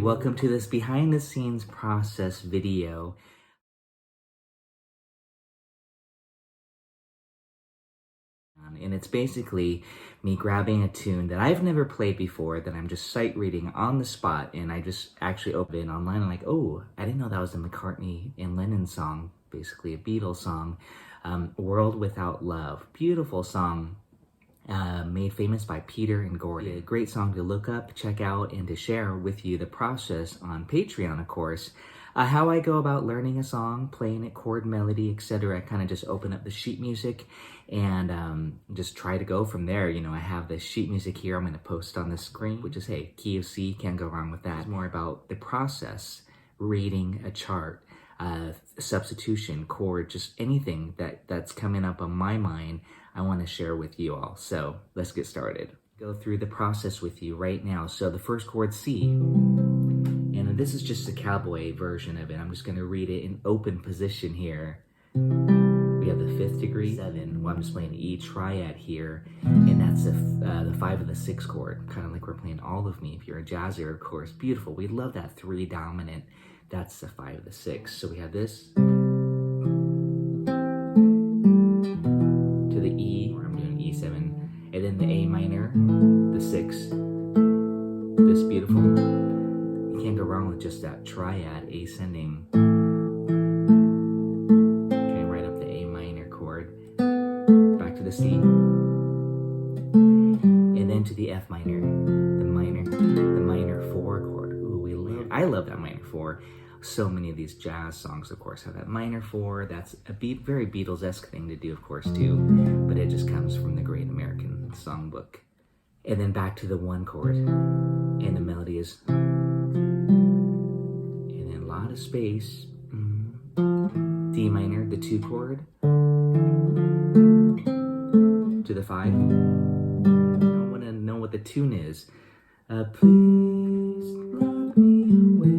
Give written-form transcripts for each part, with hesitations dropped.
welcome to this behind the scenes process video. And it's basically me grabbing a tune that I've never played before that I'm just sight reading on the spot, and I just actually open it online and like, oh, I didn't know that was a McCartney and Lennon song, basically a Beatles song, World Without Love. Beautiful song. Made famous by Peter and Gordon. A great song to look up, check out, and to share with you the process on Patreon, of course. How I go about learning a song, playing it, chord, melody, etc. I kind of just open up the sheet music and just try to go from there. You know, I have the sheet music here I'm going to post on the screen, which is, hey, key of C, can't go wrong with that. It's more about the process, reading a chart, substitution, chord, just anything that's coming up on my mind, I want to share with you all. So let's get started. Go through the process with you right now. So the first chord, C, and this is just a cowboy version of it. I'm just going to read it in open position here. We have the 5th degree, 7. Well, I'm just playing E triad here, and that's the 5 of the 6 chord, kind of like we're playing All of Me. If you're a jazzer, of course, beautiful. We love that 3 dominant. That's the 5 of the 6. So we have this to the E, or I'm doing E7, and then the A minor, the 6. This beautiful. You can't go wrong with just that triad ascending. Okay, right up the A minor chord, back to the C, and then to the F minor, the minor 4 chord. Ooh, I love that minor 4. So many of these jazz songs, of course, have that minor 4. That's a very Beatles-esque thing to do, of course, too. But it just comes from the Great American Songbook. And then back to the 1 chord. And the melody is... And then a lot of space. D minor, the 2 chord. To the 5. I want to know what the tune is. Please lock me away.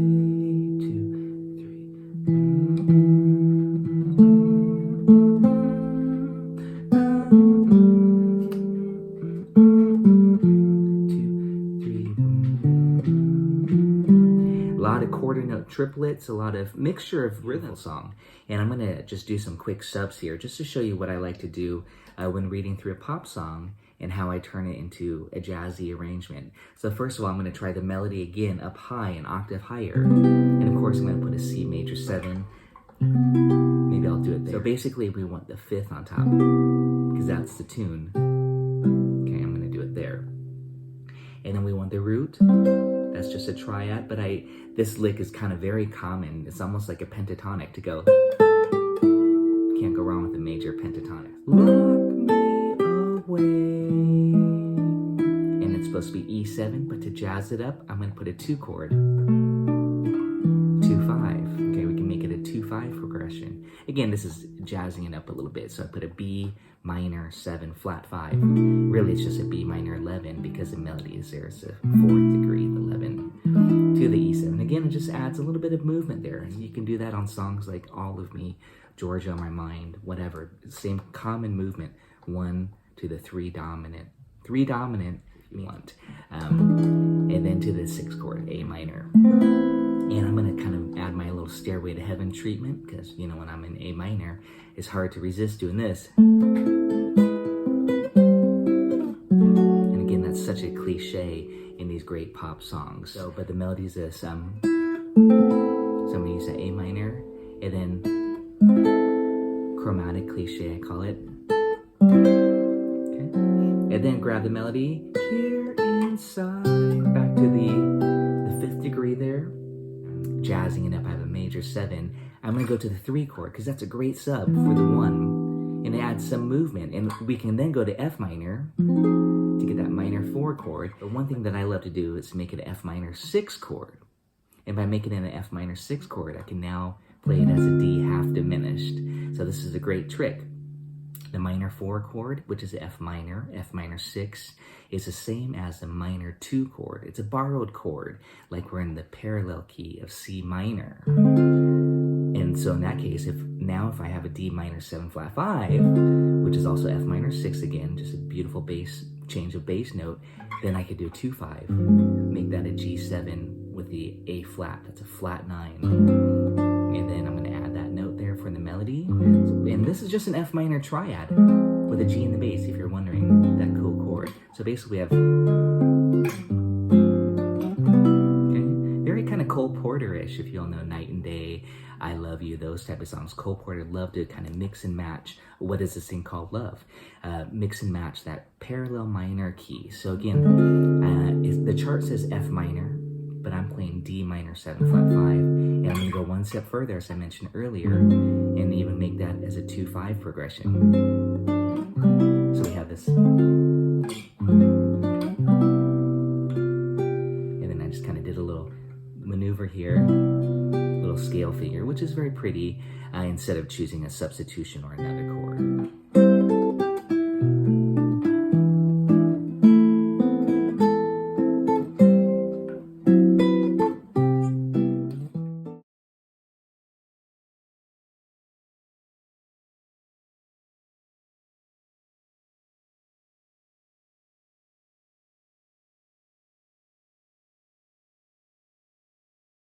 Quarter note triplets, a lot of mixture of rhythm song. And I'm going to just do some quick subs here just to show you what I like to do when reading through a pop song and how I turn it into a jazzy arrangement. So first of all, I'm going to try the melody again up high, an octave higher. And of course, I'm going to put a C major 7. Maybe I'll do it there. So basically, we want the 5th on top because that's the tune. Okay, I'm going to do it there. And then we want the root. That's just a triad, but this lick is kind of very common. It's almost like a pentatonic to go. Can't go wrong with a major pentatonic. Lock me away. And it's supposed to be E7, but to jazz it up, I'm going to put a 2 chord. 2-5. Okay, we can make it a 2-5 progression. Again, this is jazzing it up a little bit. So I put a B minor 7 flat 5. Really, it's just a B minor 11 because the melody is there. It's a 4th degree 11 to the E7. Again, it just adds a little bit of movement there. And you can do that on songs like All of Me, Georgia on My Mind, whatever. Same common movement. 1 to the 3 dominant. 3 dominant if you want. And then to the 6 chord, A minor. And I'm going to kind of add my little Stairway to Heaven treatment because, you know, when I'm in A minor, it's hard to resist doing this. And again, that's such a cliche in these great pop songs. So, but the melody is this. So I'm going to use the A minor and then chromatic cliche, I call it. Okay. And then grab the melody here inside. Back to the 5th degree there. Jazzing it up, I have a major 7. I'm going to go to the 3 chord because that's a great sub for the 1, and it adds some movement. And we can then go to F minor to get that minor 4 chord. But one thing that I love to do is make it an F minor 6 chord. And by making it an F minor 6 chord, I can now play it as a D half diminished. So this is a great trick. The minor 4 chord, which is F minor 6, is the same as the minor 2 chord. It's a borrowed chord, like we're in the parallel key of C minor. And so in that case, if Now if I have a D minor 7 flat 5, which is also F minor 6 again, just a beautiful bass, change of bass note, then I could do a 2-5, make that a G7 with the A flat, that's a flat 9. And then I'm gonna add that note there for the melody. And this is just an F minor triad with a G in the bass, if you're wondering, that cool chord. So basically we have, okay, very kind of Cole Porter-ish, if you all know Night and Day, I Love You, those type of songs. Cole Porter loved to kind of mix and match. What is this thing called love? Mix and match that parallel minor key. So again, the chart says F minor, but I'm playing D minor 7 flat 5, and I'm gonna go one step further, as I mentioned earlier, and even make that as a 2-5 progression. So we have this, and then I just kind of did a little maneuver here, little scale figure, which is very pretty, instead of choosing a substitution or another chord.